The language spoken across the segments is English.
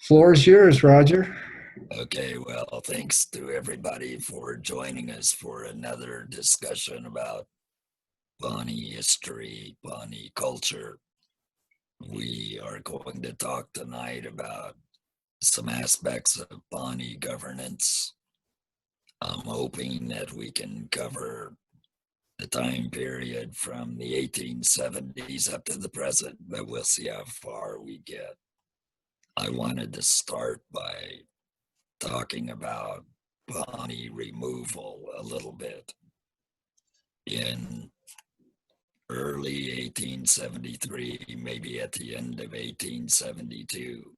Floor is yours, Roger. Okay, well, thanks to everybody for joining us for another discussion about Pawnee history, Pawnee culture. We are going to talk tonight about some aspects of Pawnee governance. I'm hoping that we can cover the time period from the 1870s up to the present, but we'll see how far we get. I wanted to start by talking about Pawnee removal a little bit. In early 1873, maybe at the end of 1872,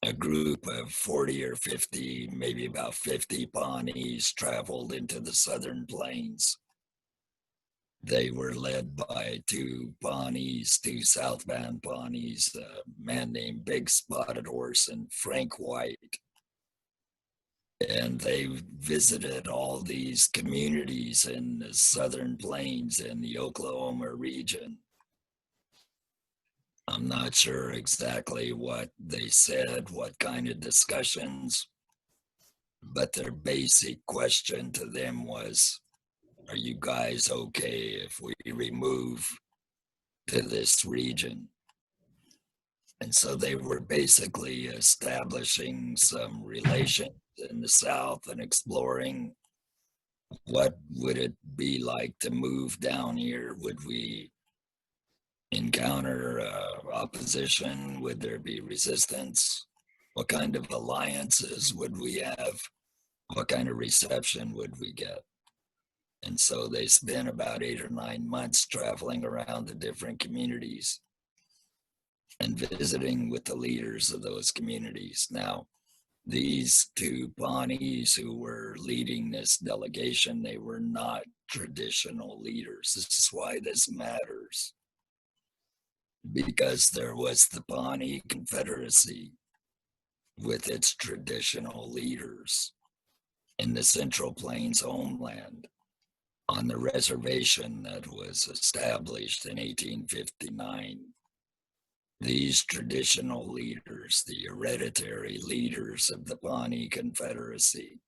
a group of 40 or 50, maybe about 50 Pawnees traveled into the southern plains. They were led by two Pawnees, two southbound Pawnees, a man named Big Spotted Horse and Frank White. And they visited all these communities in the southern plains in the Oklahoma region. I'm not sure exactly what they said, what kind of discussions, but their basic question to them was, are you guys okay if we remove to this region? And so they were basically establishing some relations in the South and exploring what would it be like to move down here? Would we encounter opposition? Would there be resistance? What kind of alliances would we have? What kind of reception would we get? And so they spent about 8 or 9 months traveling around the different communities and visiting with the leaders of those communities. Now, these two Pawnees who were leading this delegation, they were not traditional leaders. This is why this matters, because there was the Pawnee Confederacy with its traditional leaders in the Central Plains homeland on the reservation that was established in 1859. These traditional leaders, the hereditary leaders of the Pawnee Confederacy,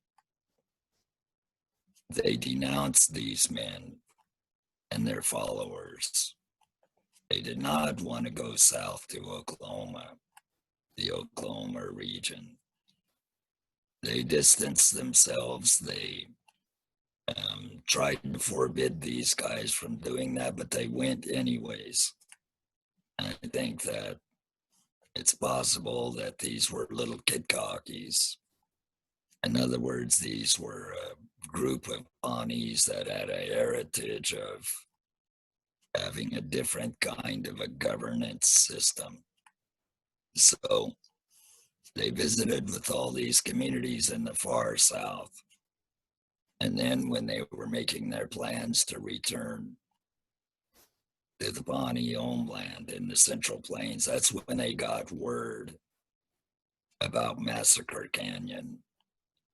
they denounced these men and their followers. They did not want to go south to Oklahoma, the Oklahoma region. They distanced themselves. They tried to forbid these guys from doing that, but they went anyways. And I think that it's possible that these were little kid cockies. In other words, these were a group of Pawnees that had a heritage of having a different kind of a governance system. So they visited with all these communities in the far south. And then when they were making their plans to return to the Pawnee homeland in the Central Plains, that's when they got word about Massacre Canyon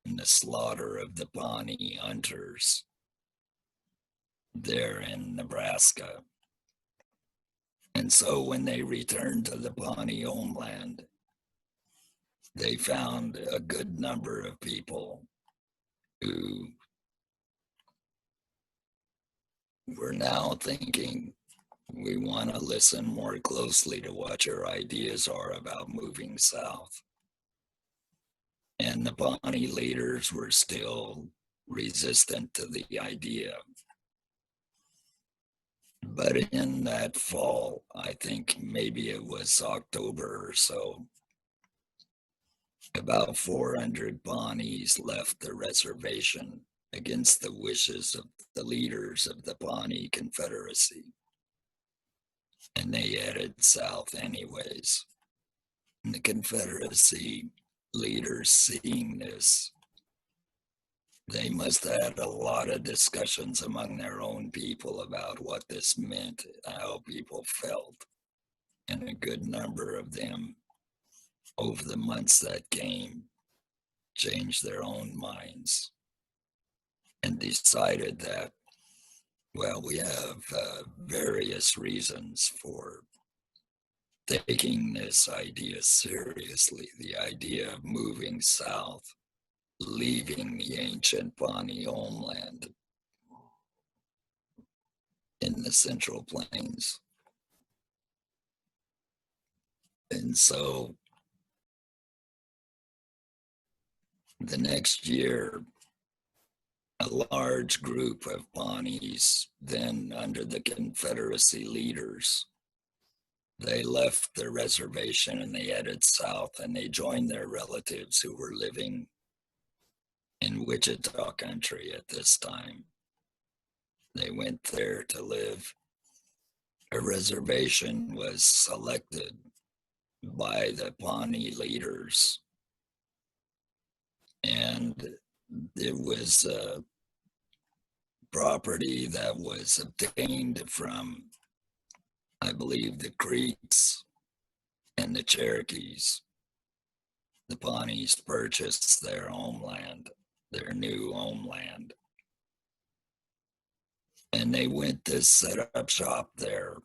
and the slaughter of the Pawnee hunters there in Nebraska. And so when they returned to the Pawnee homeland, they found a good number of people who were now thinking, we want to listen more closely to what your ideas are about moving south. And the Pawnee leaders were still resistant to the idea. But in that fall, I think maybe it was October or so, about 400 Pawnees left the reservation against the wishes of the leaders of the Pawnee Confederacy. And they headed south anyways. And the Confederacy leaders seeing this, they must have had a lot of discussions among their own people about what this meant, how people felt. And a good number of them, over the months that came, changed their own minds and decided that, well, we have various reasons for taking this idea seriously, the idea of moving south, leaving the ancient Pawnee homeland in the Central Plains. And so the next year, a large group of Pawnees, then under the Confederacy leaders, they left their reservation and they headed south, and they joined their relatives who were living in Wichita country at this time. They went there to live. A reservation was selected by the Pawnee leaders, and it was property that was obtained from, I believe, the Creeks and the Cherokees. The Pawnees purchased their homeland, their new homeland, and they went to set up shop there.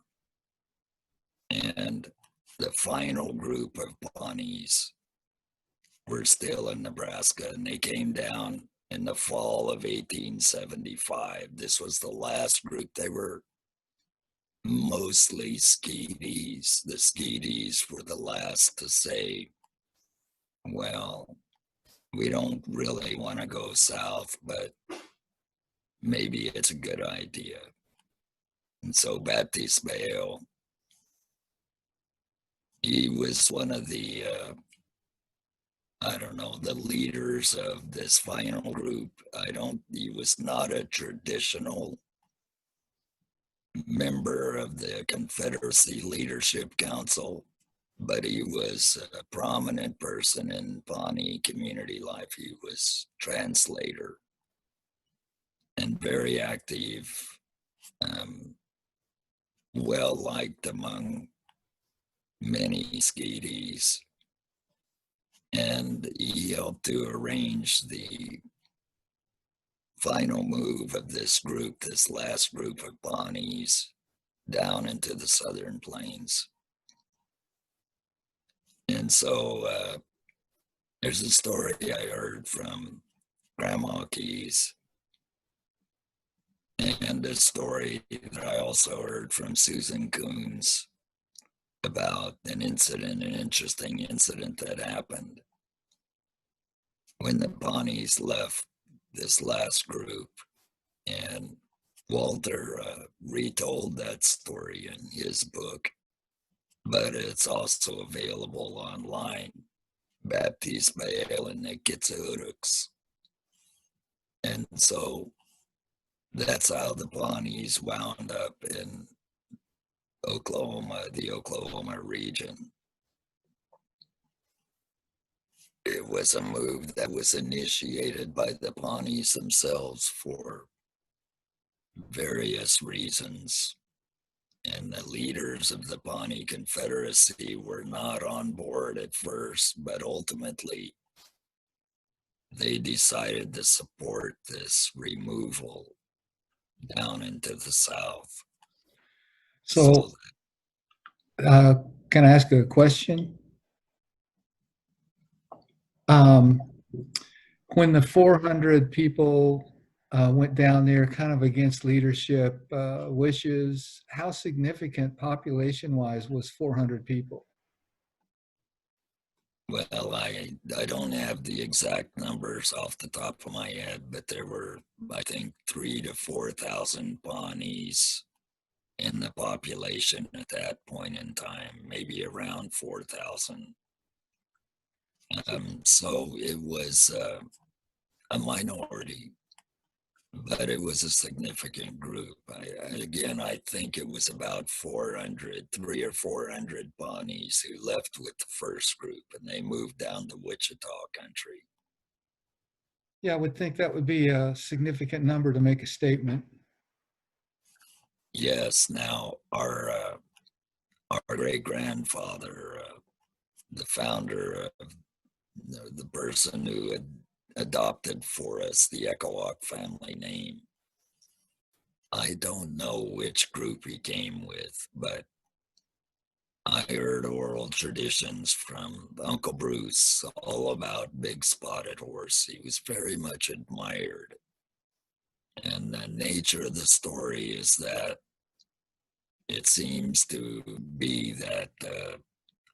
And the final group of Pawnees were still in Nebraska, and they came down in the fall of 1875. This was the last group. They were mostly Skeetees. The Skeetees were the last to say, well, we don't really want to go south, but maybe it's a good idea. And so Baptiste Bayou, he was one of the, I don't know, the leaders of this final group. He was not a traditional member of the Confederacy Leadership Council, but he was a prominent person in Pawnee community life. He was translator and very active, well liked among many Skeetees. And he helped to arrange the final move of this group, this last group of Pawnees, down into the Southern Plains. And so there's a story I heard from Grandma Keys, and a story that I also heard from Susan Coons about an interesting incident that happened when the Pawnees left this last group. And Walter retold that story in his book, but it's also available online. Baptiste Bayou and the Kitsahooks. And so that's how the Pawnees wound up in Oklahoma, the Oklahoma region. It was a move that was initiated by the Pawnees themselves for various reasons. And the leaders of the Pawnee Confederacy were not on board at first, but ultimately they decided to support this removal down into the South. So, can I ask a question? When the 400 people went down there kind of against leadership wishes, how significant population-wise was 400 people? Well, I don't have the exact numbers off the top of my head, but there were, I think, 3,000 to 4,000 Pawnees in the population at that point in time, maybe around 4,000. So it was a minority, but it was a significant group. I think it was about 300 or 400 Pawnees who left with the first group, and they moved down to Wichita country. Yeah, I would think that would be a significant number to make a statement. Yes. Now, our great grandfather, the founder of the person who had adopted for us the Echo Hawk family name, I don't know which group he came with, but I heard oral traditions from Uncle Bruce all about Big Spotted Horse. He was very much admired. And the nature of the story is that it seems to be that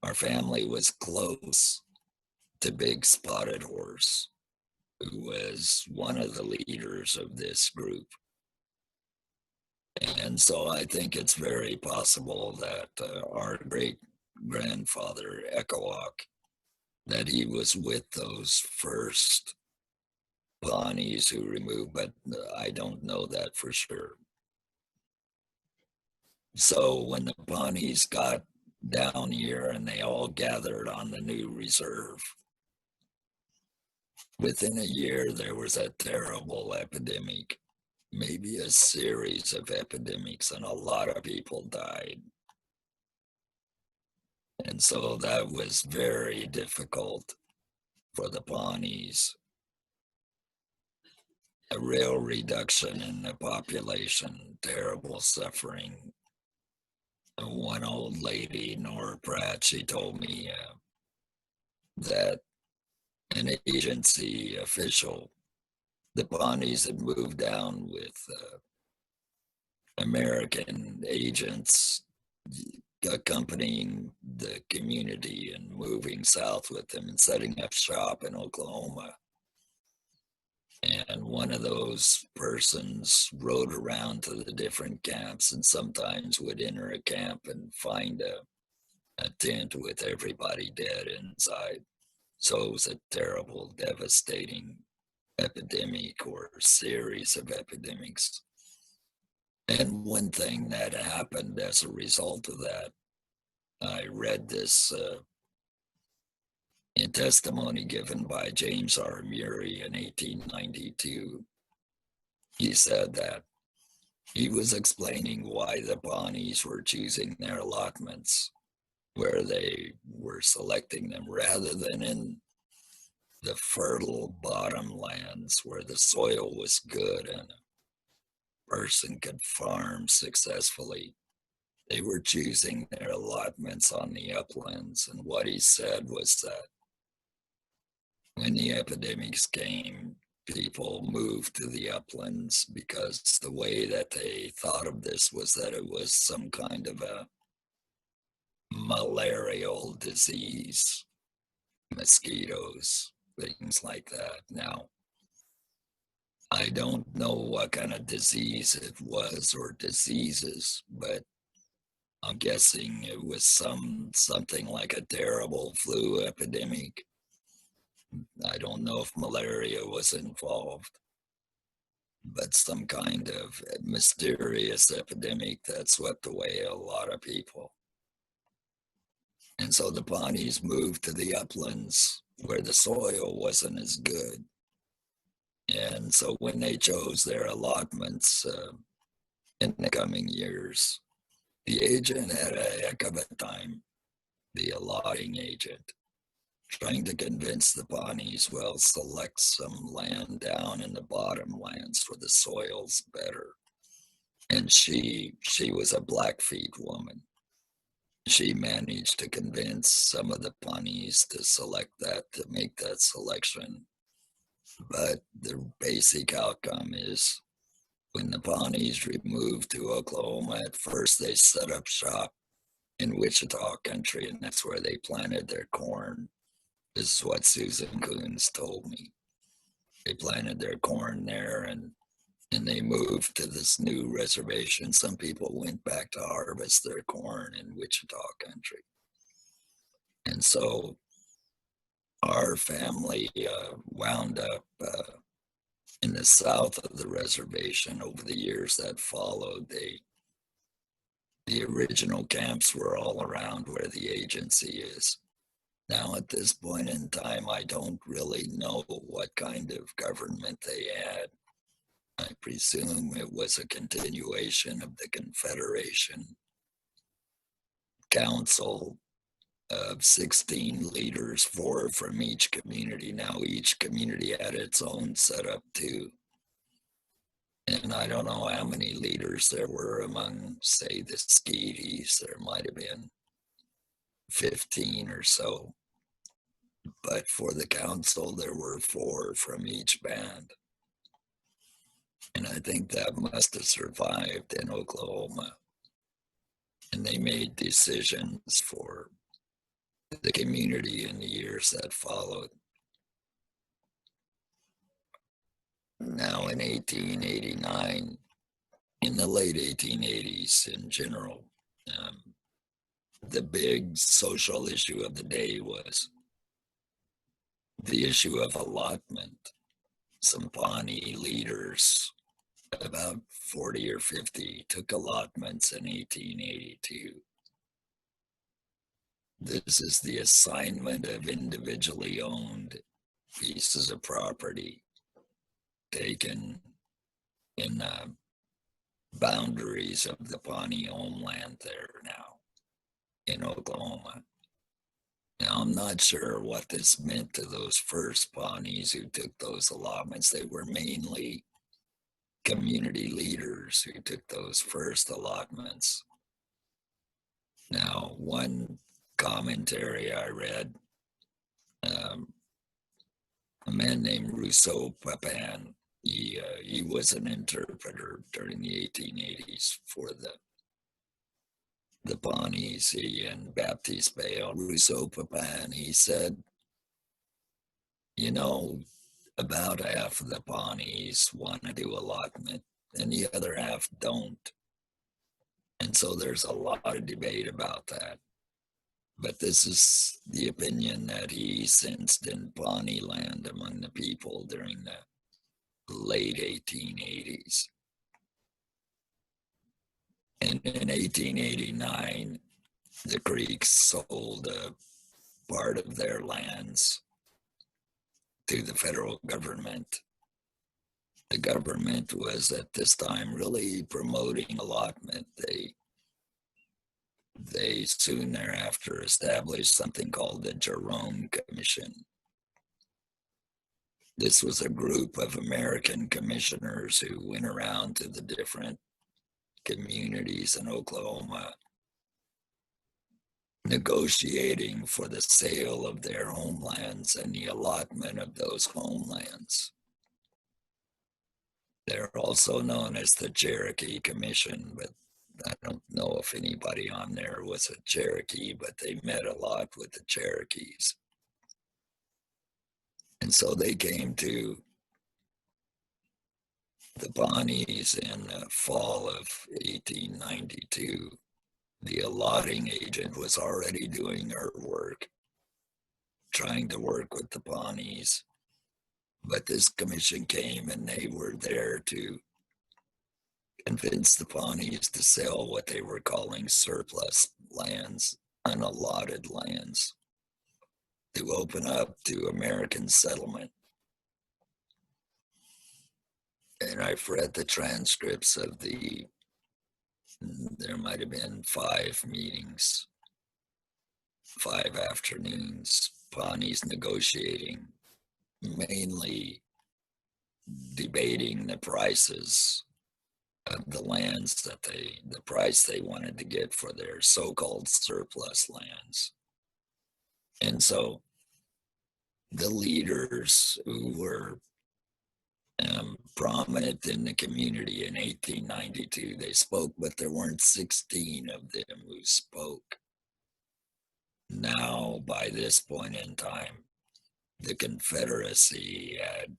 our family was close to Big Spotted Horse, who was one of the leaders of this group. And so I think it's very possible that our great grandfather, Echo Hawk, that he was with those first Pawnees who removed, but I don't know that for sure. So when the Pawnees got down here and they all gathered on the new reserve, within a year there was a terrible epidemic, maybe a series of epidemics, and a lot of people died. And so that was very difficult for the Pawnees. A real reduction in the population, terrible suffering. One old lady, Nora Pratt, she told me that an agency official, the Pawnees had moved down with American agents accompanying the community and moving south with them and setting up shop in Oklahoma. And one of those persons rode around to the different camps and sometimes would enter a camp and find a tent with everybody dead inside. So it was a terrible, devastating epidemic or series of epidemics. And one thing that happened as a result of that, I read this in testimony given by James R. Murray in 1892. He said that he was explaining why the Pawnees were choosing their allotments, where they were selecting them rather than in the fertile bottomlands where the soil was good and a person could farm successfully. They were choosing their allotments on the uplands. And what he said was that when the epidemics came, people moved to the uplands because the way that they thought of this was that it was some kind of a malarial disease, mosquitoes, things like that. Now, I don't know what kind of disease it was or diseases, but I'm guessing it was something like a terrible flu epidemic. I don't know if malaria was involved, but some kind of mysterious epidemic that swept away a lot of people. And so the Pawnees moved to the uplands where the soil wasn't as good. And so when they chose their allotments in the coming years, the agent had a heck of a time, the allotting agent, trying to convince the Pawnees, well, select some land down in the bottomlands where the soil's better. And she was a Blackfeet woman. She managed to convince some of the Pawnees to select that, to make that selection. But the basic outcome is when the Pawnees removed to Oklahoma, at first they set up shop in Wichita country, and that's where they planted their corn. This is what Susan Coons told me. They planted their corn there and they moved to this new reservation. Some people went back to harvest their corn in Wichita country. And so our family wound up in the south of the reservation over the years that followed. The original camps were all around where the agency is. Now, at this point in time, I don't really know what kind of government they had. I presume it was a continuation of the Confederation Council of 16 leaders, 4 from each community. Now, each community had its own setup too. And I don't know how many leaders there were among, say, the Skeeties. There might have been 15 or so. But for the council, there were 4 from each band. And I think that must have survived in Oklahoma. And they made decisions for the community in the years that followed. Now in 1889, in the late 1880s in general, the big social issue of the day was the issue of allotment. Some Pawnee leaders, about 40 or 50, took allotments in 1882. This is the assignment of individually owned pieces of property taken in the boundaries of the Pawnee homeland there now in Oklahoma. Now, I'm not sure what this meant to those first Pawnees who took those allotments. They were mainly community leaders who took those first allotments. Now, one commentary I read, a man named Rousseau Papin, he was an interpreter during the 1880s for the Pawnees in Baptiste Bay. Rousseau Papin, he said, about half of the Pawnees want to do allotment and the other half don't. And so there's a lot of debate about that. But this is the opinion that he sensed in Pawnee land among the people during the late 1880s. And in 1889, the Creeks sold a part of their lands to the federal government. The government was at this time really promoting allotment. They soon thereafter established something called the Jerome Commission. This was a group of American commissioners who went around to the different communities in Oklahoma, negotiating for the sale of their homelands and the allotment of those homelands. They're also known as the Cherokee Commission, but I don't know if anybody on there was a Cherokee, but they met a lot with the Cherokees. And so they came to the Pawnees in the fall of 1892. The allotting agent was already doing her work, trying to work with the Pawnees. But this commission came and they were there to convince the Pawnees to sell what they were calling surplus lands, unallotted lands, to open up to American settlement. And I've read the transcripts of there might have been 5 meetings, 5 afternoons, Pawnees negotiating, mainly debating the prices of the lands the price they wanted to get for their so-called surplus lands. And so the leaders who were prominent in the community in 1892, they spoke, but there weren't 16 of them who spoke. Now, by this point in time, the Confederacy had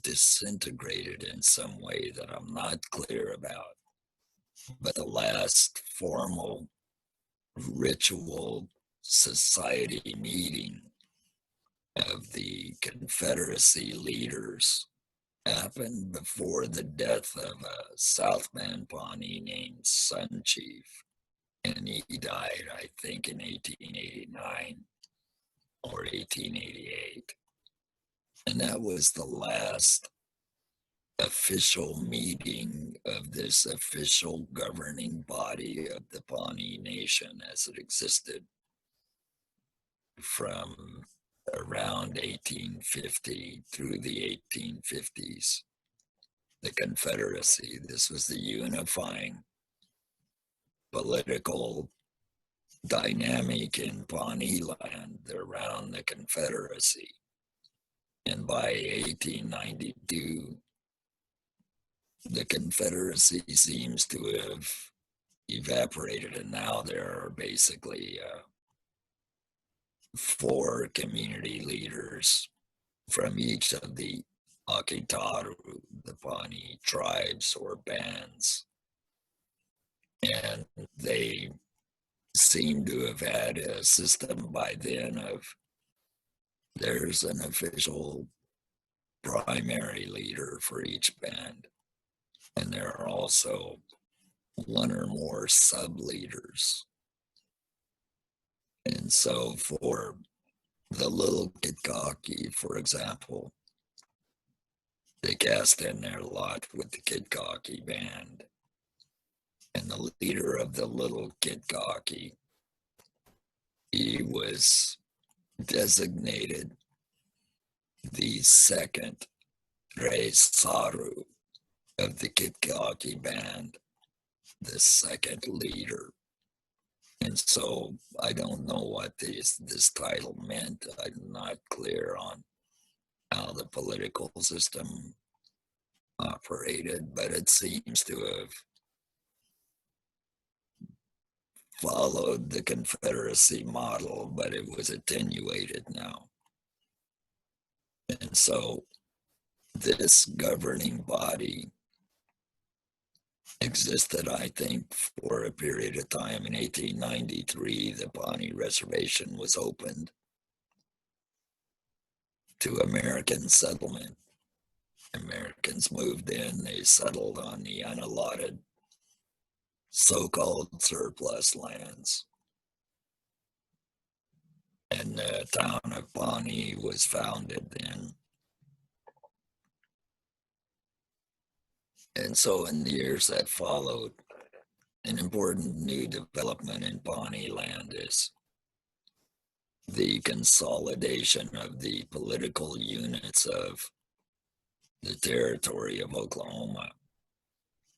disintegrated in some way that I'm not clear about. But the last formal ritual society meeting of the Confederacy leaders happened before the death of a South Bend Pawnee named Sun Chief. And he died, I think, in 1889 or 1888. And that was the last official meeting of this official governing body of the Pawnee Nation as it existed from around 1850 through the 1850s. The Confederacy, this was the unifying political dynamic in Pawnee land around the Confederacy. And by 1892, the Confederacy seems to have evaporated, and now there are basically 4 community leaders from each of the Akitaru, the Pawnee tribes or bands. And they seem to have had a system by then of there's an official primary leader for each band, and there are also 1 or more sub leaders. And so for the little Kitkaki, for example, they cast in their lot with the Kitkaki band. And the leader of the little Kitkaki, he was designated the second Saru of the Kitkaki band, the second leader. And so I don't know what this title meant. I'm not clear on how the political system operated, but it seems to have followed the Confederacy model, but it was attenuated now. And so this governing body existed, I think, for a period of time. In 1893, the Pawnee Reservation was opened to American settlement. Americans moved in, they settled on the unallotted so-called surplus lands. And the town of Pawnee was founded then. And so in the years that followed, an important new development in Pawnee land is the consolidation of the political units of the territory of Oklahoma.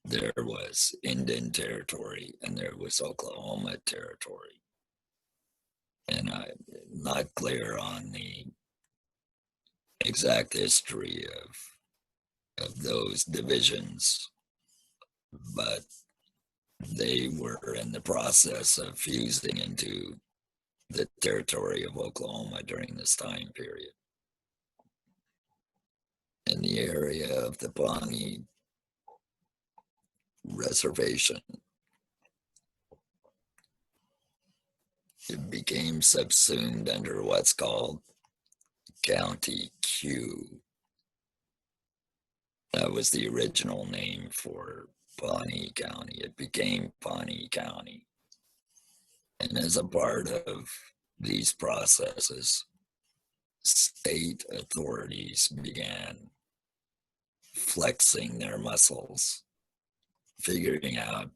There was Indian territory and there was Oklahoma territory. And I'm not clear on the exact history of those divisions, but they were in the process of fusing into the territory of Oklahoma during this time period. In the area of the Pawnee Reservation, it became subsumed under what's called County Q. That was the original name for Pawnee County. It became Pawnee County. And as a part of these processes, state authorities began flexing their muscles, figuring out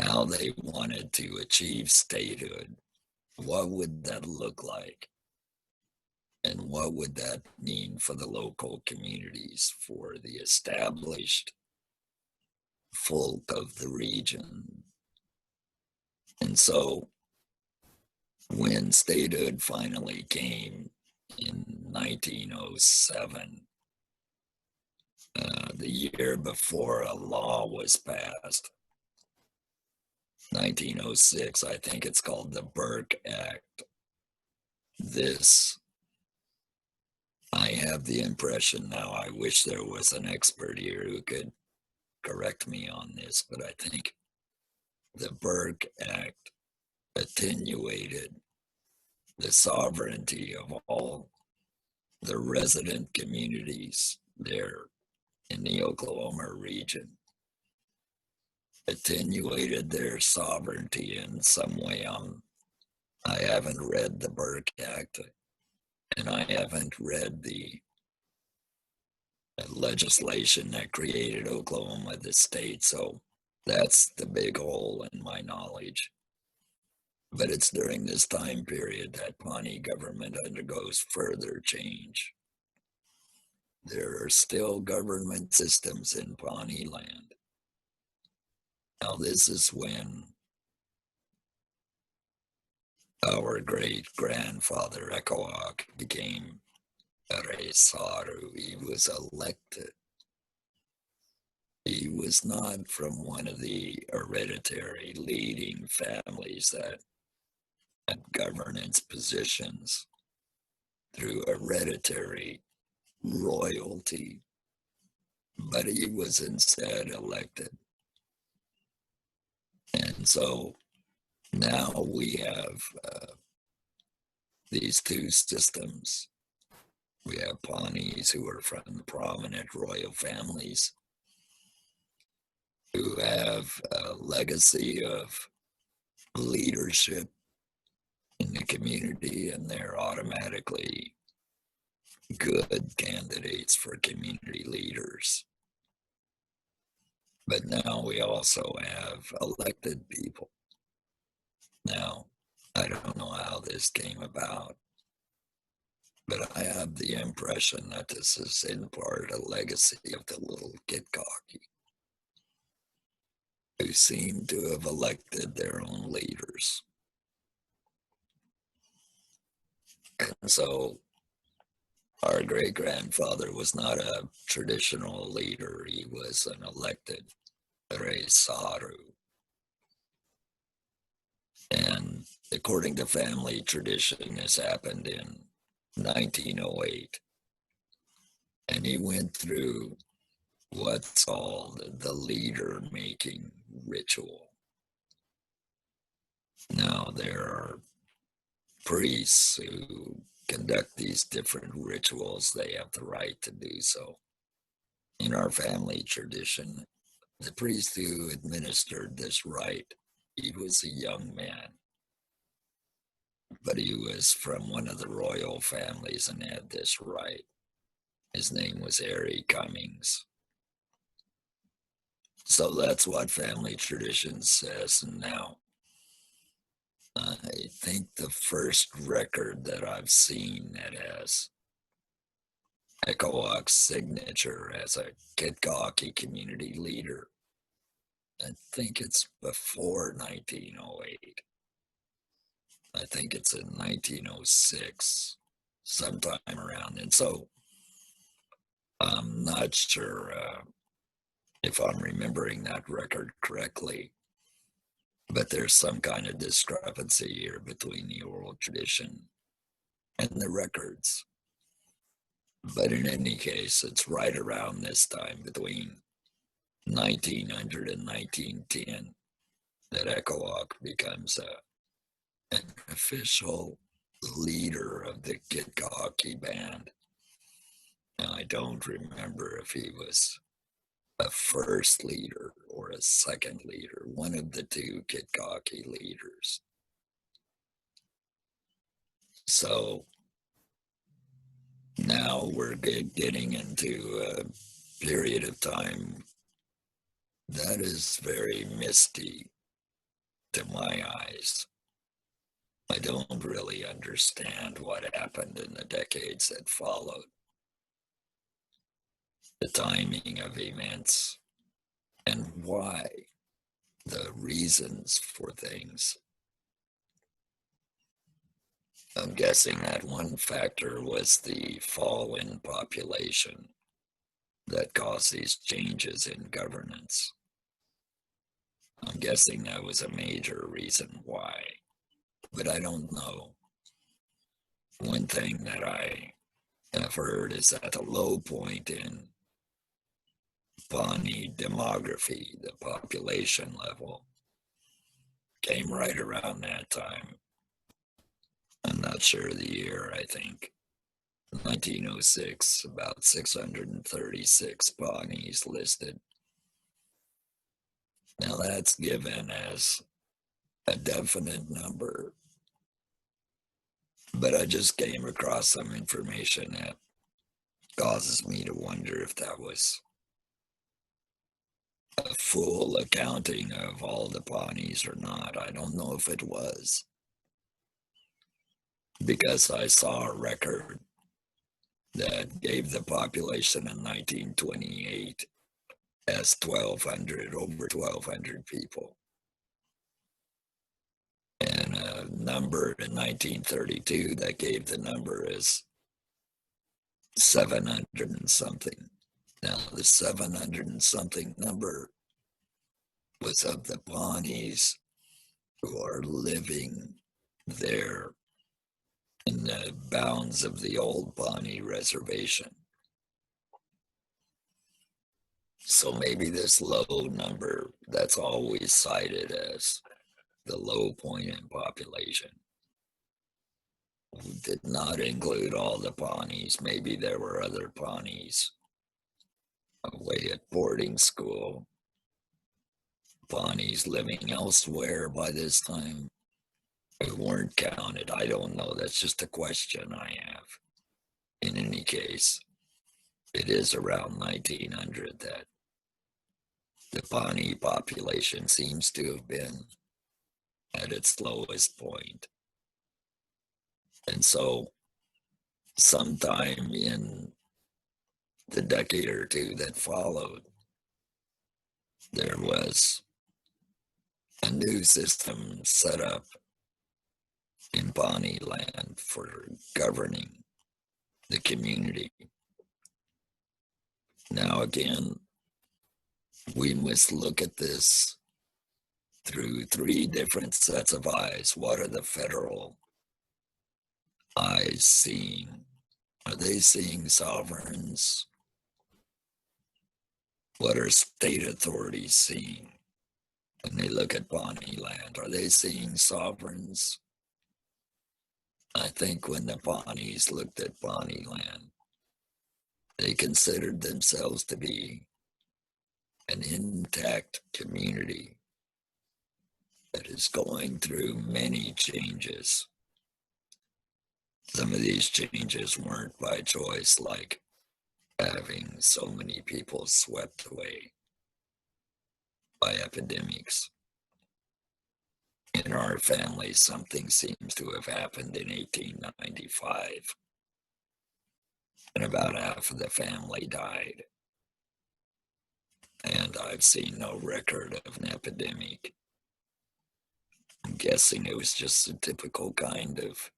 how they wanted to achieve statehood. What would that look like? And what would that mean for the local communities, for the established folk of the region? And so when statehood finally came in 1907, the year before a law was passed, 1906, I think it's called the Burke Act. This, I have the impression now, I wish there was an expert here who could correct me on this, but I think the Burke Act attenuated the sovereignty of all the resident communities there in the Oklahoma region, attenuated their sovereignty in some way. I haven't read the Burke Act, and I haven't read the legislation that created Oklahoma, the state. So that's the big hole in my knowledge. But it's during this time period that Pawnee government undergoes further change. There are still government systems in Pawnee land. Now, this is when our great grandfather Echo Hawk became a Resaru. He was elected. He was not from one of the hereditary leading families that had governance positions through hereditary royalty, but he was instead elected. And so now we have these two systems. We have Pawnees who are from the prominent royal families who have a legacy of leadership in the community, and they're automatically good candidates for community leaders. But now we also have elected people. Now, I don't know how this came about, but I have the impression that this is in part a legacy of the little Gitgaki, who seem to have elected their own leaders. And so our great grandfather was not a traditional leader, he was an elected Resaru. And according to family tradition, this happened in 1908. And he went through what's called the leader making ritual. Now, there are priests who conduct these different rituals, they have the right to do so. In our family tradition, the priest who administered this rite, he was a young man, but he was from one of the royal families and had this right. His name was Harry Cummings. So that's what family tradition says. And now, I think the first record that I've seen that has Echo Hawk's signature as a Gitgaki community leader, I think it's before 1908. I think it's in 1906, sometime around. And so I'm not sure if I'm remembering that record correctly, but there's some kind of discrepancy here between the oral tradition and the records. But in any case, it's right around this time between 1900 and 1910 that Echo Hawk becomes an official leader of the Gitgaki band. Now, I don't remember if he was a first leader or a second leader, one of the two Gitgaki leaders. So now we're getting into a period of time that is very misty to my eyes. I don't really understand what happened in the decades that followed. The timing of events and why, the reasons for things. I'm guessing that one factor was the fall in population that caused these changes in governance. I'm guessing that was a major reason why, but I don't know. One thing that I have heard is that the low point in Pawnee demography, the population level, came right around that time. I'm not sure the year, I think 1906, about 636 Pawnees listed. Now that's given as a definite number, but I just came across some information that causes me to wonder if that was a full accounting of all the Pawnees or not. I don't know if it was, because I saw a record that gave the population in 1928 as 1,200, over 1,200 people. And a number in 1932 that gave the number as 700 and something. Now, the 700 and something number was of the Pawnees who are living there in the bounds of the old Pawnee Reservation. So maybe this low number that's always cited as the low point in population did not include all the Pawnees. Maybe there were other Pawnees away at boarding school, Pawnees living elsewhere by this time who weren't counted. I don't know. That's just a question I have. In any case, it is around 1900 that the Pawnee population seems to have been at its lowest point. And so sometime in the decade or two that followed, there was a new system set up in Pawnee land for governing the community. Now, again, we must look at this through three different sets of eyes. What are the federal eyes seeing? Are they seeing sovereigns? What are state authorities seeing when they look at Pawnee land? Are they seeing sovereigns? I think when the Pawnees looked at Pawnee land, they considered themselves to be an intact community that is going through many changes. Some of these changes weren't by choice, like having so many people swept away by epidemics. In our family, something seems to have happened in 1895, and about half of the family died. And I've seen no record of an epidemic. I'm guessing it was just a typical kind of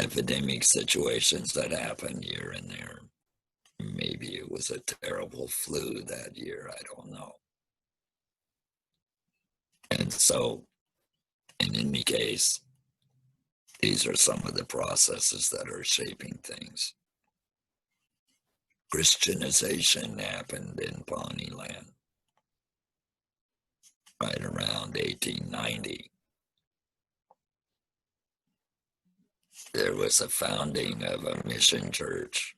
epidemic situations that happen here and there. Maybe it was a terrible flu that year, I don't know. And so, in any case, these are some of the processes that are shaping things. Christianization happened in Pawnee land right around 1890. There was a founding of a mission church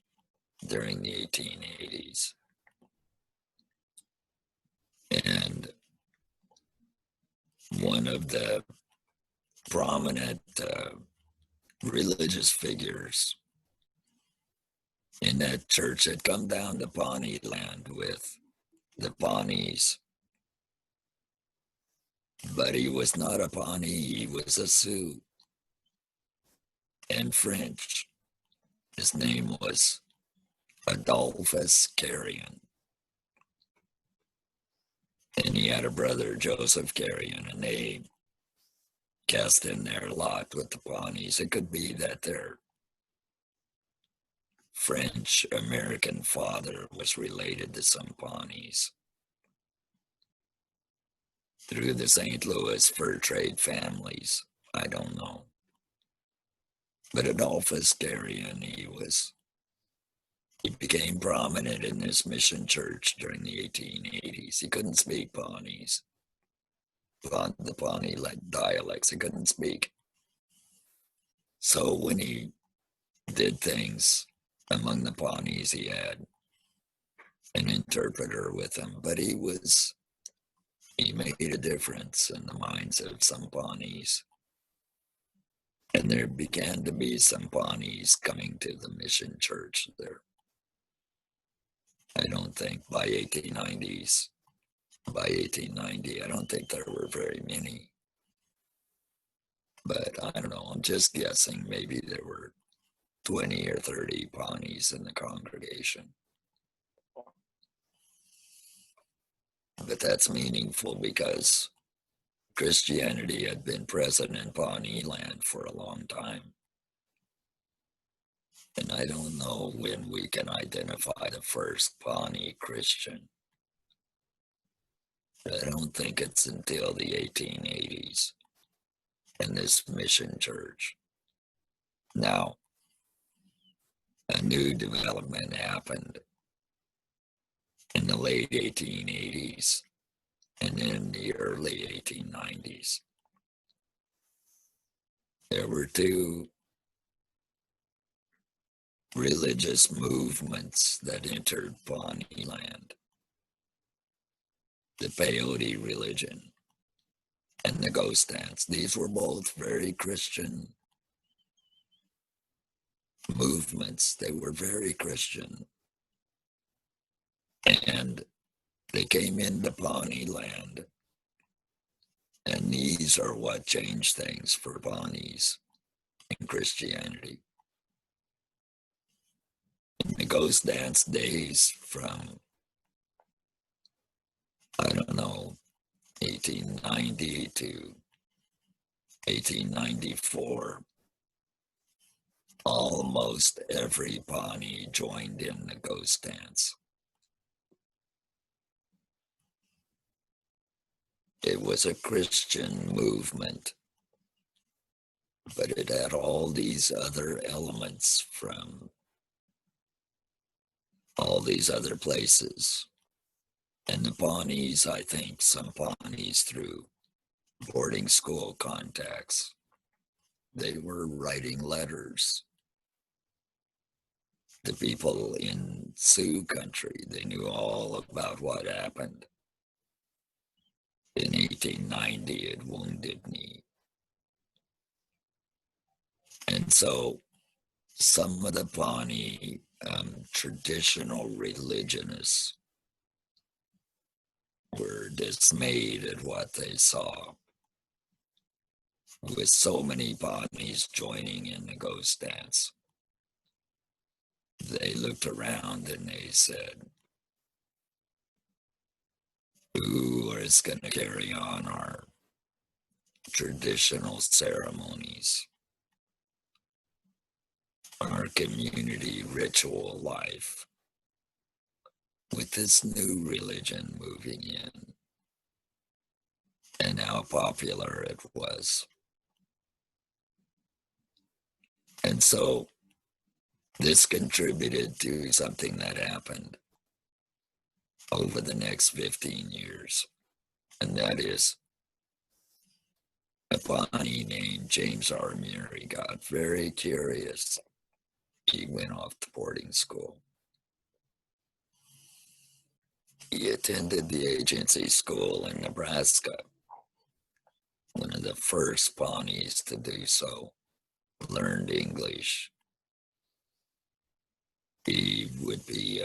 during the 1880s. And one of the prominent religious figures in that church had come down to Pawnee land with the Pawnees. But he was not a Pawnee, he was a Sioux and French. His name was Adolphus Carrion. And he had a brother, Joseph Carrion, and they cast in their lot with the Pawnees. It could be that their French American father was related to some Pawnees through the St. Louis fur trade families. I don't know. But Adolphus Carrion, he became prominent in this mission church during the 1880s. He couldn't speak Pawnees, the Pawnee dialects, he couldn't speak. So when he did things among the Pawnees, he had an interpreter with him, but he made a difference in the minds of some Pawnees. And there began to be some Pawnees coming to the mission church there. I don't think by 1890, I don't think there were very many. But I don't know, I'm just guessing. Maybe there were 20 or 30 Pawnees in the congregation. But that's meaningful because Christianity had been present in Pawnee land for a long time. And I don't know when we can identify the first Pawnee Christian. I don't think it's until the 1880s in this mission church. Now, a new development happened in the late 1880s and in the early 1890s. There were two religious movements that entered Pawnee land: the Peyote religion and the ghost dance. These were both very Christian movements. They were very Christian. And they came into Pawnee land. And these are what changed things for Pawnees in Christianity. In the ghost dance days from, I don't know, 1890 to 1894, almost every Pawnee joined in the ghost dance. It was a Christian movement, but it had all these other elements from all these other places. And the Pawnees, I think some Pawnees through boarding school contacts, they were writing letters to people in Sioux country. They knew all about what happened in 1890 at Wounded Knee. And so some of the Pawnee traditional religionists were dismayed at what they saw, with so many Pawnees joining in the ghost dance. They looked around and they said, who is going to carry on our traditional ceremonies, our community ritual life, with this new religion moving in, and how popular it was? And so this contributed to something that happened over the next 15 years. And that is, a Pawnee named James R. Murray got very curious. He went off to boarding school. He attended the agency school in Nebraska, one of the first Pawnees to do so, learned English. He would be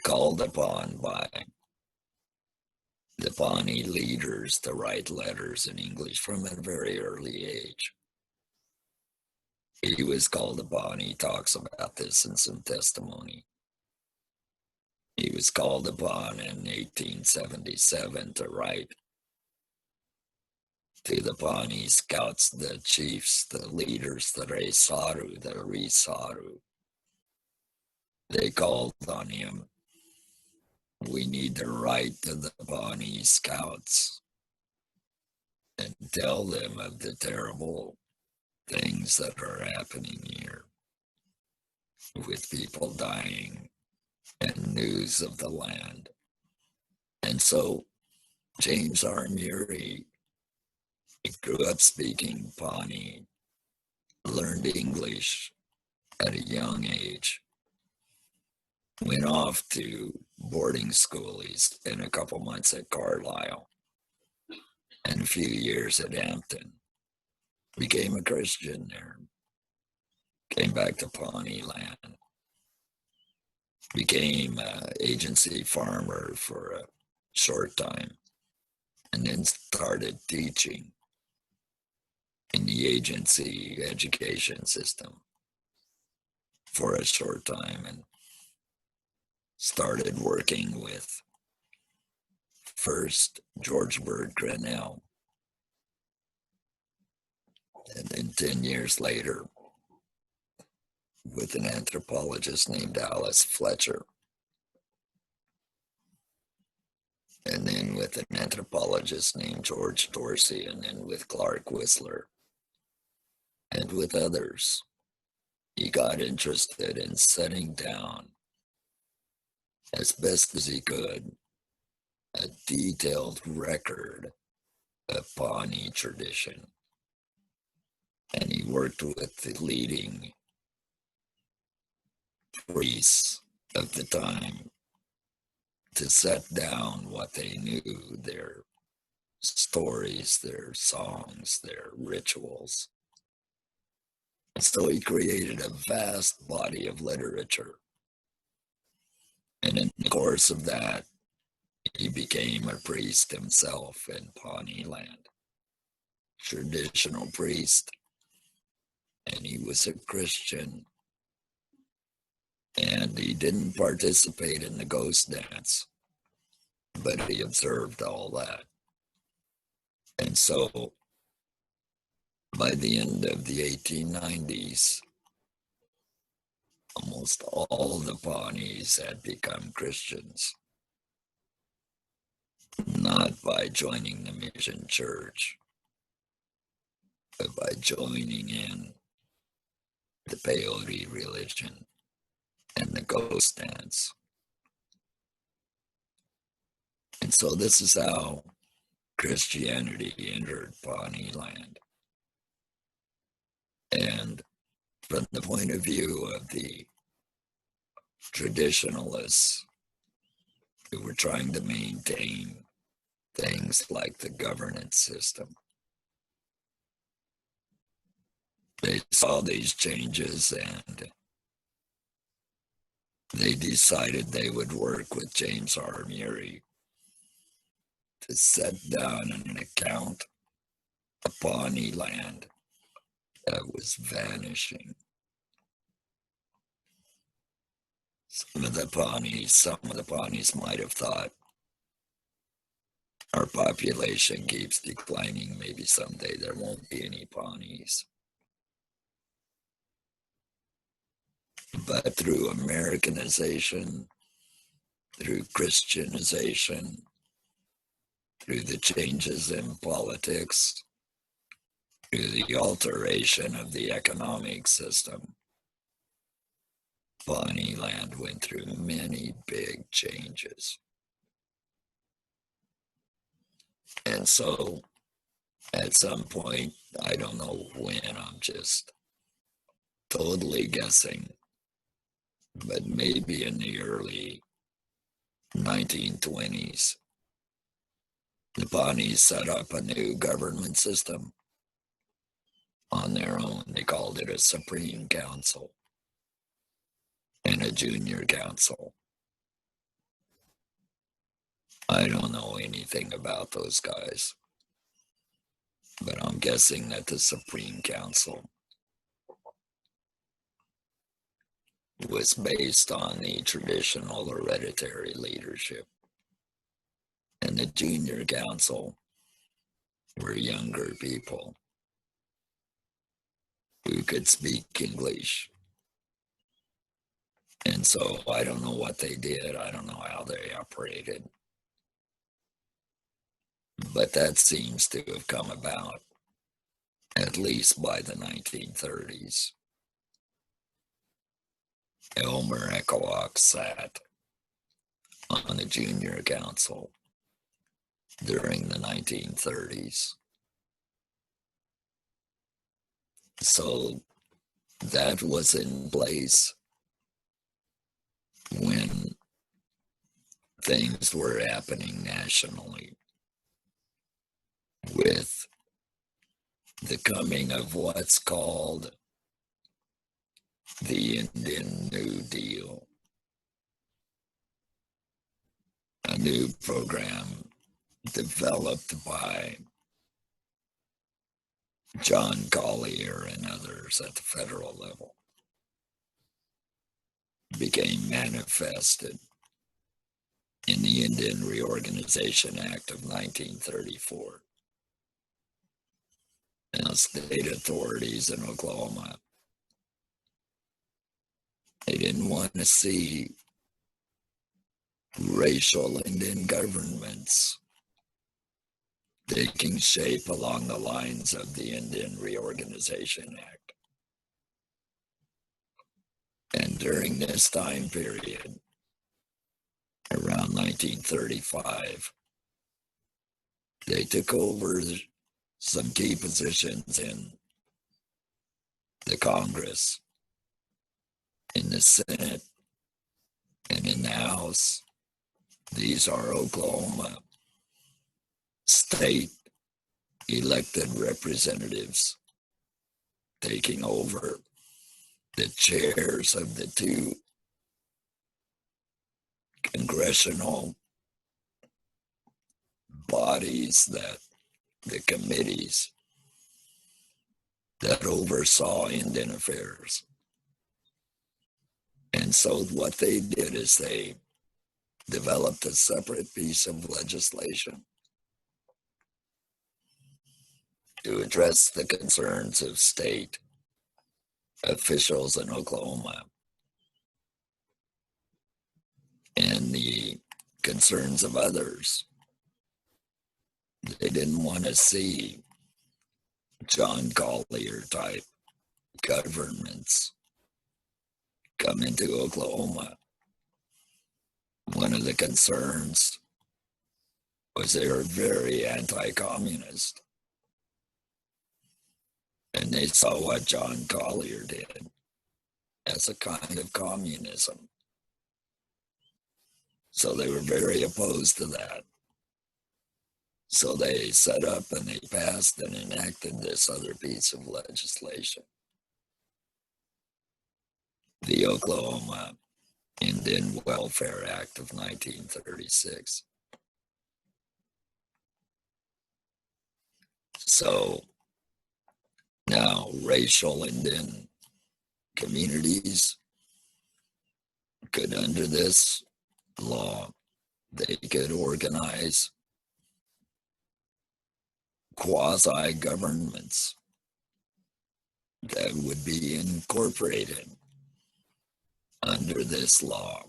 called upon by the Pawnee leaders to write letters in English from a very early age. He was called upon, he talks about this in some testimony. He was called upon in 1877 to write to the Pawnee scouts, the chiefs, the leaders, the Resaru, the Risaru. They called on him. We need to write to the Pawnee scouts and tell them of the terrible things that are happening here, with people dying and news of the land. And so James R. Murray grew up speaking Pawnee, learned English at a young age, went off to boarding school. He spent a couple months at Carlisle and a few years at Hampton. Became a Christian there. Came back to Pawnee land. Became an agency farmer for a short time, and then started teaching in the agency education system for a short time, and started working with first George Bird Grinnell And then 10 years later, with an anthropologist named Alice Fletcher, and then with an anthropologist named George Dorsey, and then with Clark Whistler, and with others, he got interested in setting down, as best as he could, a detailed record of Pawnee tradition. And he worked with the leading priests of the time to set down what they knew, their stories, their songs, their rituals. And so he created a vast body of literature. And in the course of that, he became a priest himself in Pawnee land, traditional priest, and he was a Christian. And he didn't participate in the ghost dance, but he observed all that. And so by the end of the 1890s, almost all the Pawnees had become Christians, not by joining the mission church, but by joining in the Peyote religion and the ghost dance. And so this is how Christianity entered Pawnee land. And from the point of view of the traditionalists who were trying to maintain things like the governance system, they saw these changes and they decided they would work with James R. Murray to set down an account of Pawnee land that was vanishing. Some of the Pawnees might have thought, our population keeps declining, maybe someday there won't be any Pawnees. But through Americanization, through Christianization, through the changes in politics, through the alteration of the economic system, Pawnee land went through many big changes. And so at some point, I don't know when, I'm just totally guessing, but maybe in the early 1920s, the Pawnees set up a new government system on their own. They called it a Supreme Council and a Junior Council. I don't know anything about those guys, but I'm guessing that the Supreme Council was based on the traditional hereditary leadership. And the Junior Council were younger people who could speak English. And so I don't know what they did. I don't know how they operated. But that seems to have come about at least by the 1930s. Elmer Echo Hawk sat on the Junior Council during the 1930s. So that was in place when things were happening nationally with the coming of what's called the Indian New Deal, a new program developed by John Collier and others at the federal level, became manifested in the Indian Reorganization Act of 1934. state authorities in Oklahoma, they didn't want to see racial Indian governments taking shape along the lines of the Indian Reorganization Act. And during this time period, around 1935, they took over some key positions in the Congress, in the Senate, and in the House. These are Oklahoma state elected representatives taking over the chairs of the two congressional bodies, that the committees that oversaw Indian affairs. And so what they did is they developed a separate piece of legislation to address the concerns of state officials in Oklahoma and the concerns of others. They didn't want to see John Collier type governments come into Oklahoma. One of the concerns was they were very anti-communist. And they saw what John Collier did as a kind of communism. So they were very opposed to that. So they set up and they passed and enacted this other piece of legislation, the Oklahoma Indian Welfare Act of 1936. So now racial Indian communities could, under this law, they could organize quasi-governments that would be incorporated under this law.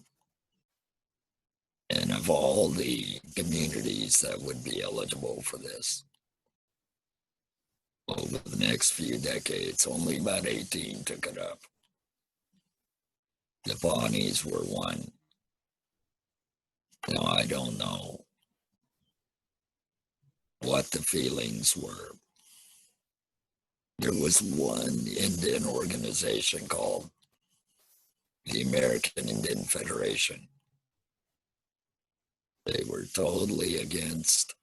And of all the communities that would be eligible for this, over the next few decades, only about 18 took it up. The Pawnees were one. Now, I don't know what the feelings were. There was one Indian organization called the American Indian Federation. They were totally against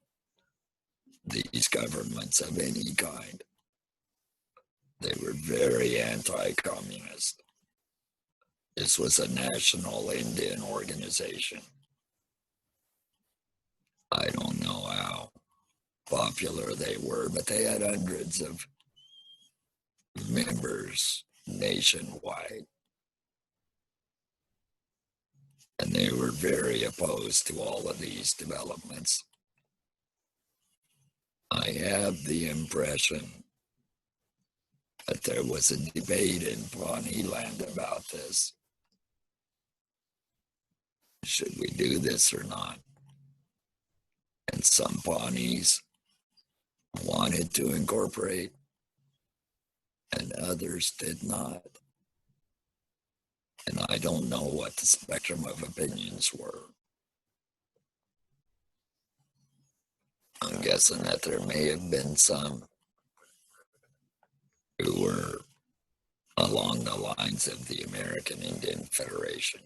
these governments of any kind. They were very anti-communist. This was a national Indian organization. I don't know how popular they were, but they had hundreds of members nationwide. And they were very opposed to all of these developments. I have the impression that there was a debate in Pawnee land about this. Should we do this or not? And some Pawnees wanted to incorporate, and others did not. And I don't know what the spectrum of opinions were. I'm guessing that there may have been some who were along the lines of the American Indian Federation,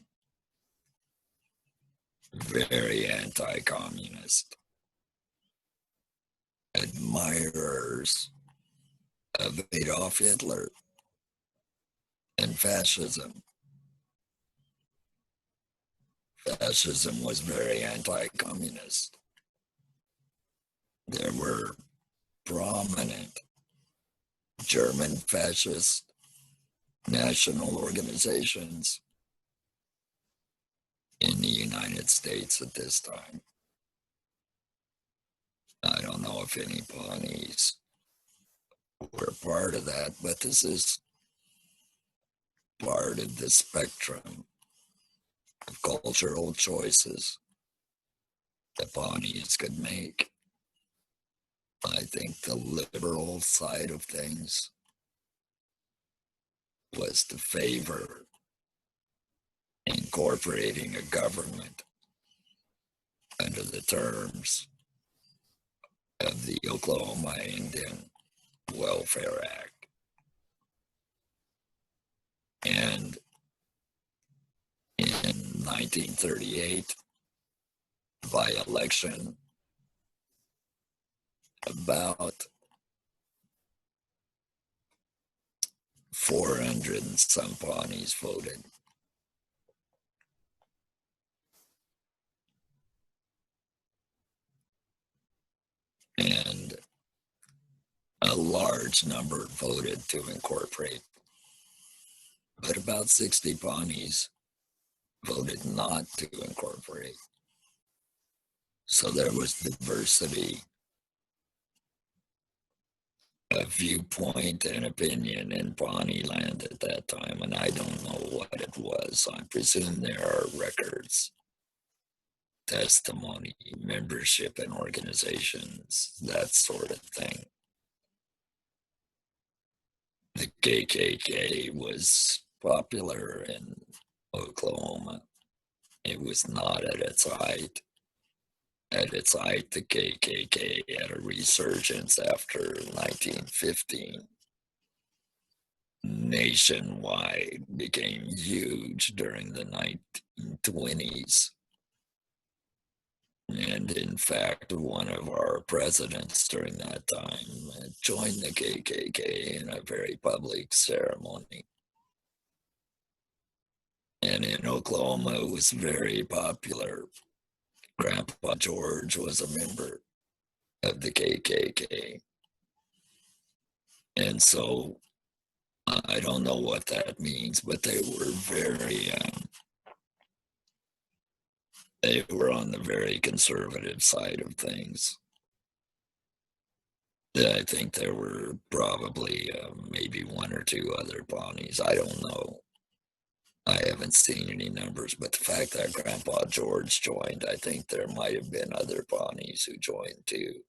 very anti-communist, admirers of Adolf Hitler and fascism. Fascism was very anti-communist. There were prominent German fascist national organizations in the United States at this time. I don't know if any Pawnees we're part of that, but this is part of the spectrum of cultural choices the Pawnees could make. I think the liberal side of things was to favor incorporating a government under the terms of the Oklahoma Indian Welfare Act. And in 1938, by election, about 400 and some Pawnees voted. And a large number voted to incorporate, but about 60 Pawnees voted not to incorporate. So there was diversity of viewpoint and opinion in Pawnee land at that time, and I don't know what it was. I presume there are records, testimony, membership in organizations, that sort of thing. The KKK was popular in Oklahoma. It was not at its height. At its height, the KKK had a resurgence after 1915. Nationwide became huge during the 1920s. And in fact, one of our presidents during that time joined the KKK in a very public ceremony. And in Oklahoma, it was very popular. Grandpa George was a member of the KKK. And so I don't know what that means, but they were on the very conservative side of things. I think there were probably maybe one or two other Pawnees. I don't know. I haven't seen any numbers, but the fact that Grandpa George joined, I think there might have been other Pawnees who joined too.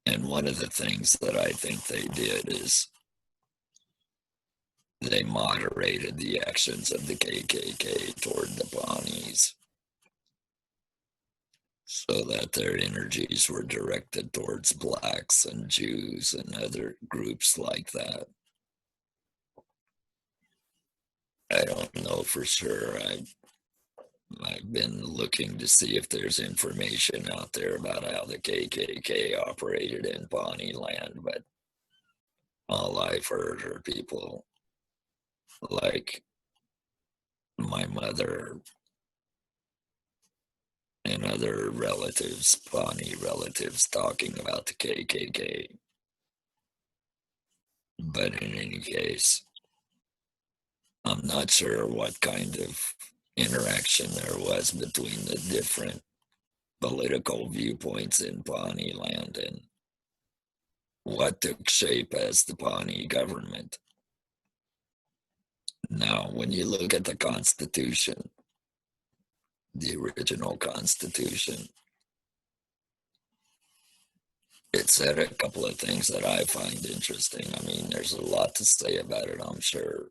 And one of the things that I think they did is they moderated the actions of the KKK toward the Pawnees so that their energies were directed towards blacks and Jews and other groups like that. I don't know for sure. I've been looking to see if there's information out there about how the KKK operated in Pawnee land, but all I've heard are people like my mother and other relatives, Pawnee relatives, talking about the KKK. But in any case, I'm not sure what kind of interaction there was between the different political viewpoints in Pawnee land and what took shape as the Pawnee government. Now, when you look at the Constitution, the original Constitution, it said a couple of things that I find interesting. I mean, there's a lot to say about it, I'm sure,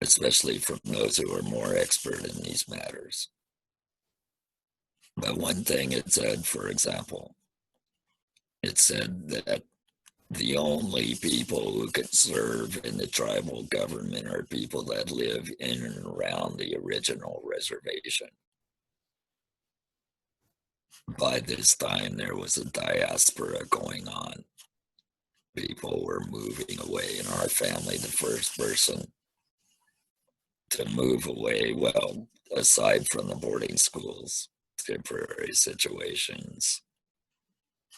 especially from those who are more expert in these matters. But one thing it said, for example, it said that the only people who can serve in the tribal government are people that live in and around the original reservation. By this time, there was a diaspora going on. People were moving away. In our family, the first person to move away, well, aside from the boarding schools, temporary situations,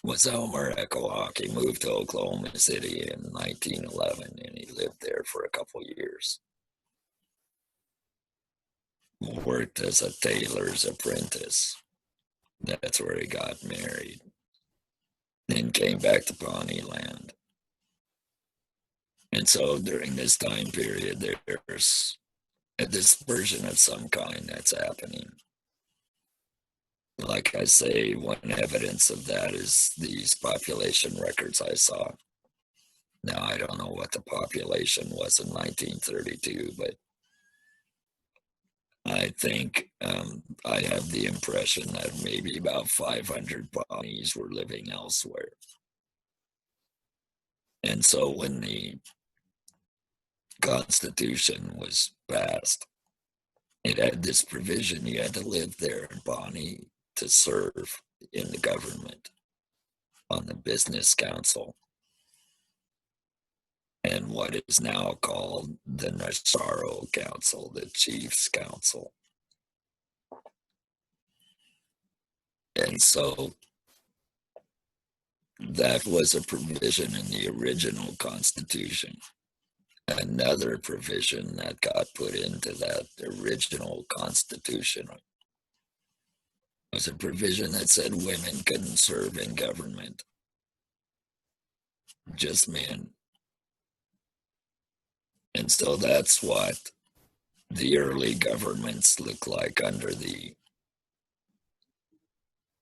was Echo Hawk. He moved to Oklahoma City in 1911 and he lived there for a couple years. Worked as a tailor's apprentice. That's where he got married. then came back to Pawnee land. And so during this time period, there's a dispersion of some kind that's happening. Like I say, one evidence of that is these population records I saw. Now, I don't know what the population was in 1932, but I think I have the impression that maybe about 500 Pawnees were living elsewhere. And so when the Constitution was passed, it had this provision you had to live there in Pawnee to serve in the government on the business council and what is now called the Nasaro Council, the Chiefs Council. And so that was a provision in the original Constitution. Another provision that got put into that original Constitution was a provision that said women couldn't serve in government, just men. And so that's what the early governments looked like under the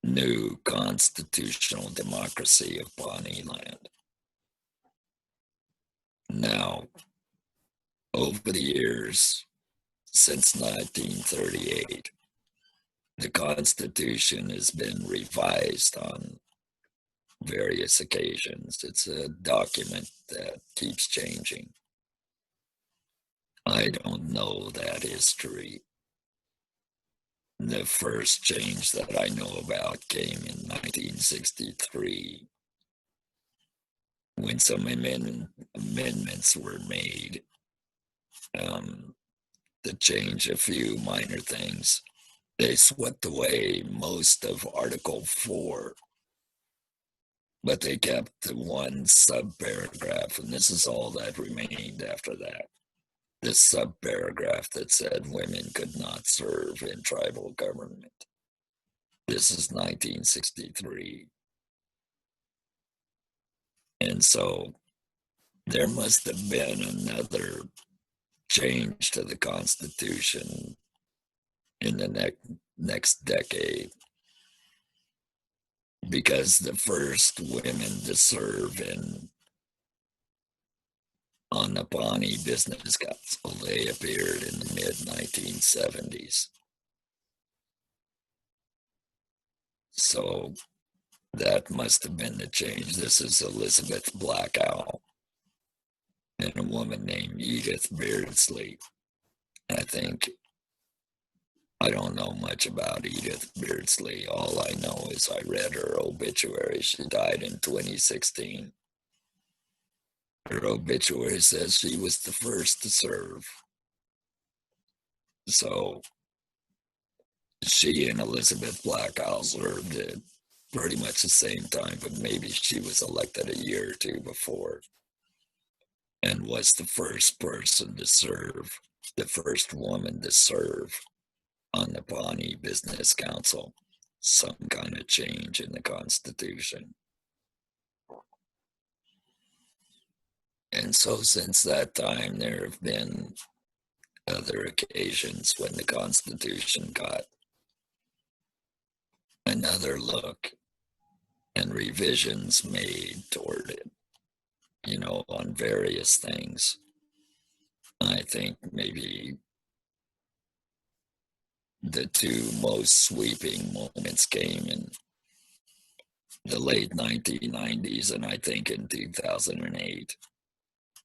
new constitutional democracy of Pawnee land. Now, over the years, since 1938, the Constitution has been revised on various occasions. It's a document that keeps changing. I don't know that history. The first change that I know about came in 1963 when some amendments were made to change a few minor things. They swept away most of Article 4, but they kept the one subparagraph, and this is all that remained after that. This subparagraph that said women could not serve in tribal government. This is 1963. And so there must have been another change to the Constitution in the next decade, because the first women to serve on the Pawnee Business Council, they appeared in the mid-1970s. So that must have been the change. This is Elizabeth Blackow and a woman named Edith Beardsley. I don't know much about Edith Beardsley. All I know is I read her obituary. She died in 2016. Her obituary says she was the first to serve. So she and Elizabeth Blackow served at pretty much the same time, but maybe she was elected a year or two before and was the first person to serve, the first woman to serve on the Pawnee Business Council, some kind of change in the Constitution. And so since that time, there have been other occasions when the Constitution got another look and revisions made toward it, on various things. I think maybe the two most sweeping moments came in the late 1990s and I think in 2008.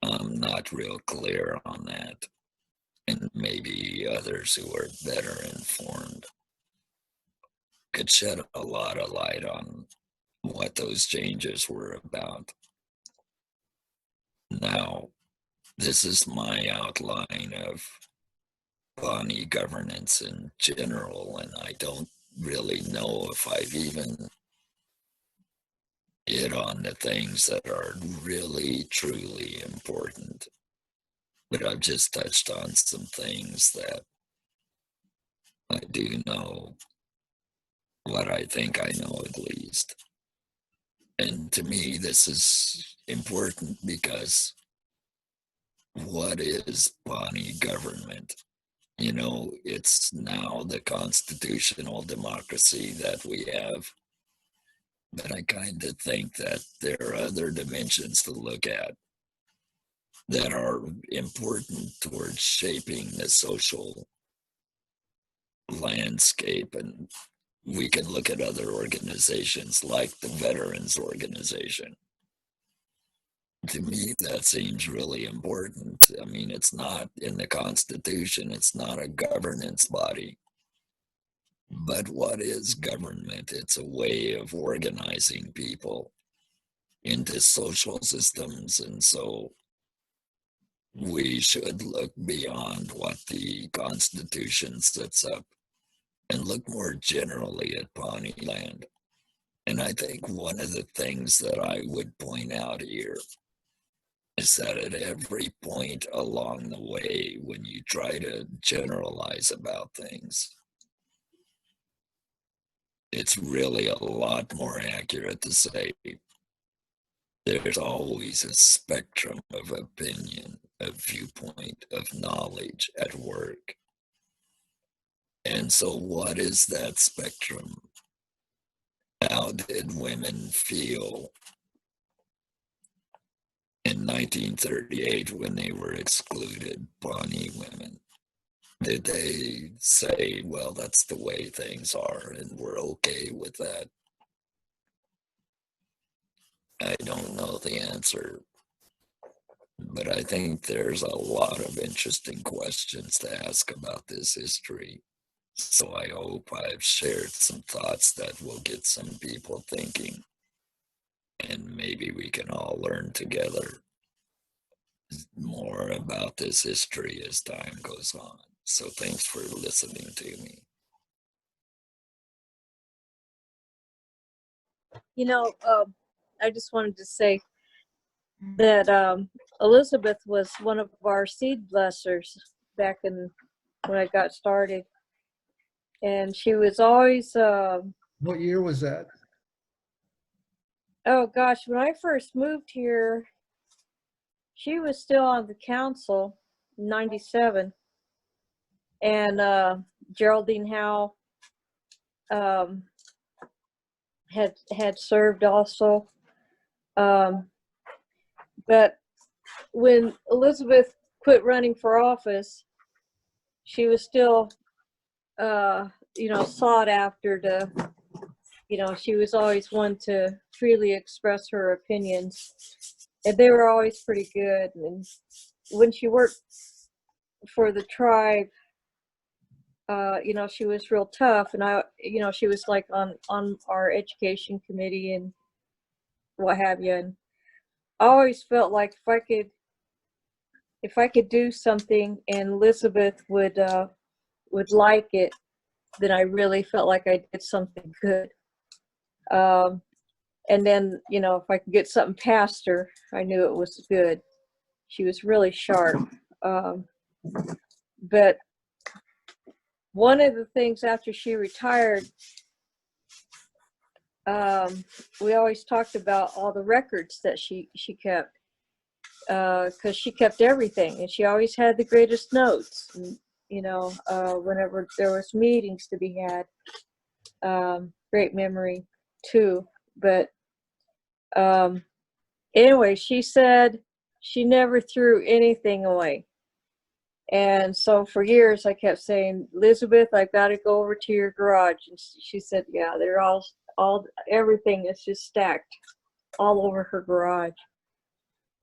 I'm not real clear on that. And maybe others who are better informed could shed a lot of light on what those changes were about. Now, this is my outline of Pawnee governance in general, and I don't really know if I've even hit on the things that are really, truly important. But I've just touched on some things that I do know, what I think I know at least. And to me, this is important because what is Pawnee government? You know, it's now the constitutional democracy that we have. But I kind of think that there are other dimensions to look at that are important towards shaping the social landscape. And we can look at other organizations like the Veterans Organization. To me, that seems really important. I mean, it's not in the Constitution, it's not a governance body. But what is government? It's a way of organizing people into social systems. And so we should look beyond what the Constitution sets up and look more generally at Pawnee land. And I think one of the things that I would point out here is that at every point along the way, when you try to generalize about things, it's really a lot more accurate to say there's always a spectrum of opinion, of viewpoint, of knowledge at work. And so, what is that spectrum? How did women feel in 1938 when they were excluded, Pawnee women? Did they say, well, that's the way things are and we're okay with that? I don't know the answer, but I think there's a lot of interesting questions to ask about this history. So I hope I've shared some thoughts that will get some people thinking, and maybe we can all learn together more about this history as time goes on. So thanks for listening to me. You know, I just wanted to say that Elizabeth was one of our seed blessers back in when I got started, and she was always. What year was that? Oh gosh, when I first moved here, she was still on the council, in '97, and Geraldine Howe had served also. But when Elizabeth quit running for office, she was still, sought after to, she was always one to freely express her opinions. And they were always pretty good. And when she worked for the tribe, she was real tough. And she was like on our education committee and what have you. And I always felt like if I could do something and Elizabeth would like it, then I really felt like I did something good. And then, if I could get something past her, I knew it was good. She was really sharp. But one of the things after she retired, we always talked about all the records that she kept, because she kept everything, and she always had the greatest notes. And, whenever there was meetings to be had, great memory too. But anyway, she said she never threw anything away. And so for years I kept saying, Elizabeth, I've got to go over to your garage. And she said, yeah, they're everything is just stacked all over her garage.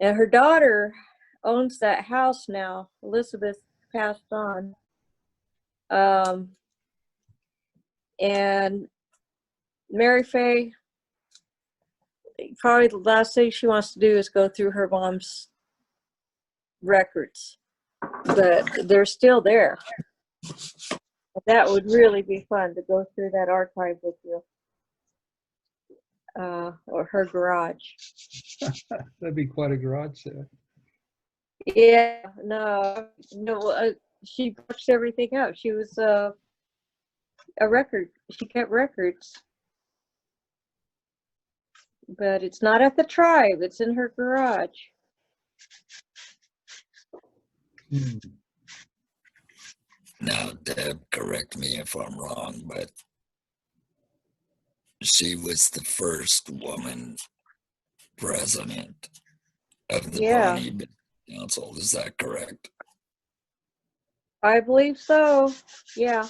And her daughter owns that house now. Elizabeth passed on. And Mary Faye, probably the last thing she wants to do is go through her mom's records, but they're still there. That would really be fun to go through that archive with you, or her garage. That'd be quite a garage sale. Yeah, no, she books everything up. She was a record. She kept records. but it's not at the tribe. It's in her garage. Hmm. Now, Deb, correct me if I'm wrong, but she was the first woman president of the Yeah, Pawnee Business Council. Is that correct? I believe so. Yeah.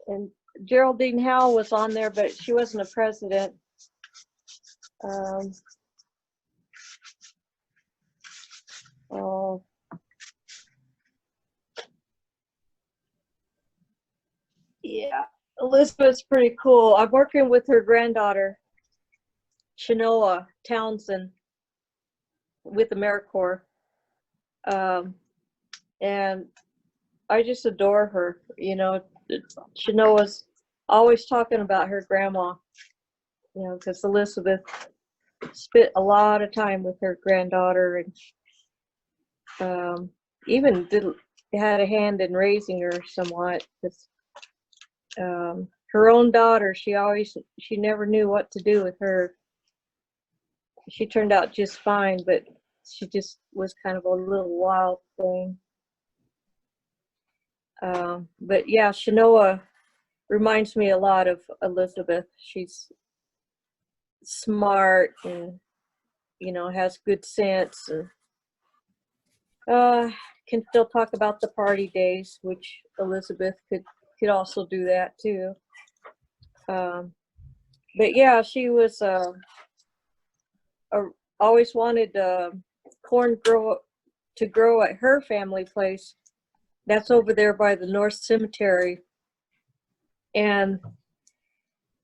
And Geraldine Howe was on there, but she wasn't a president. Um, oh, yeah. Elizabeth's pretty cool. I'm working with her granddaughter, Shanoa Townsend, with AmeriCorps. And I just adore her. You know, Shanoa's always talking about her grandma, you know, because Elizabeth spent a lot of time with her granddaughter, and even had a hand in raising her somewhat. Because her own daughter, she never knew what to do with her. She turned out just fine, but she just was kind of a little wild thing. But yeah, Shanoa reminds me a lot of Elizabeth. She's smart and, you know, has good sense, and can still talk about the party days, which Elizabeth could also do that too. But yeah, she was always wanted corn to grow at her family place. That's over there by the North Cemetery. And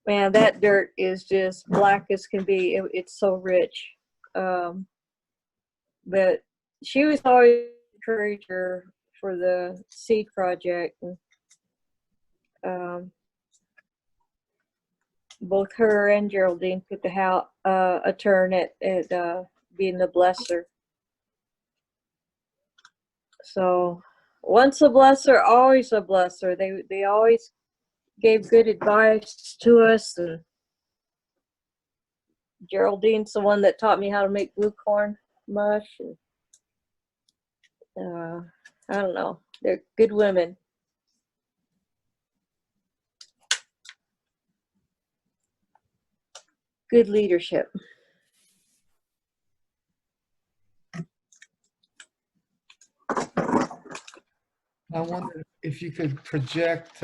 man, that dirt is just black as can be. It's so rich. But she was always encouraged her for the seed project. And, both her and Geraldine took a turn at being the blesser. So once a blesser, always a blesser. They always gave good advice to us, and Geraldine's the one that taught me how to make blue corn mush. And, I don't know. They're good women. Good leadership. I wonder if you could project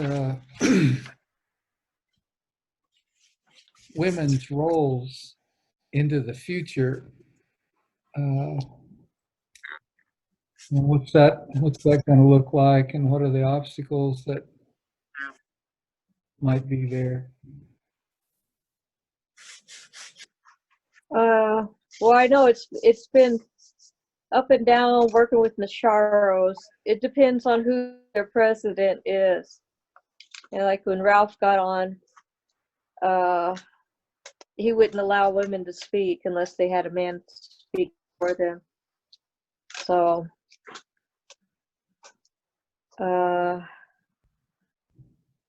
women's roles into the future. What's that going to look like, and what are the obstacles that might be there? Well, I know it's been up and down working with Nasharos. It depends on who their president is. And like when Ralph got on, he wouldn't allow women to speak unless they had a man speak for them. So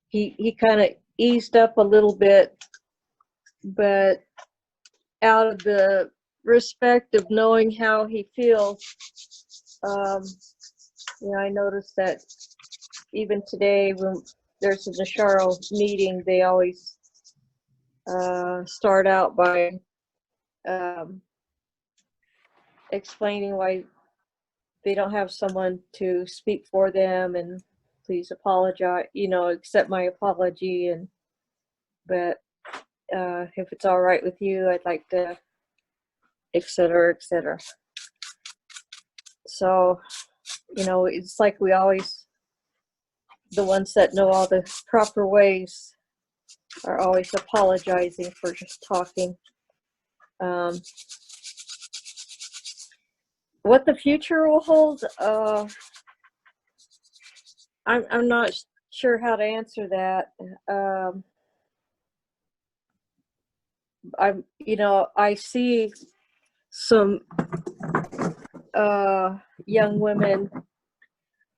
he kind of eased up a little bit, but out of the respect of knowing how he feels, you know, I noticed that even today when there's a Nasharo meeting, they always start out by explaining why they don't have someone to speak for them, and please apologize, you know, accept my apology, and but if it's all right with you, I'd like to, etc., etc. So, you know, it's like we always, the ones that know all the proper ways are always apologizing for just talking. What the future will hold, I'm not sure how to answer that. You know, I see some young women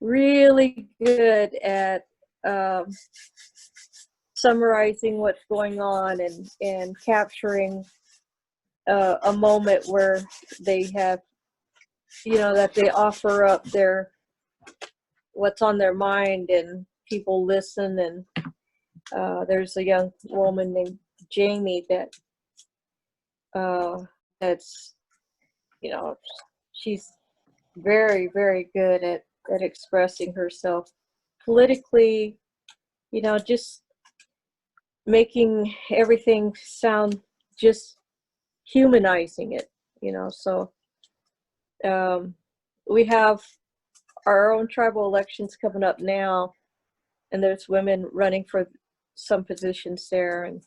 really good at summarizing what's going on and capturing a moment where they have, that they offer up what's on their mind, and people listen. And there's a young woman named Jamie that's, she's very, very good at expressing herself politically, just making everything sound, just humanizing it, so we have our own tribal elections coming up now, and there's women running for some positions there, and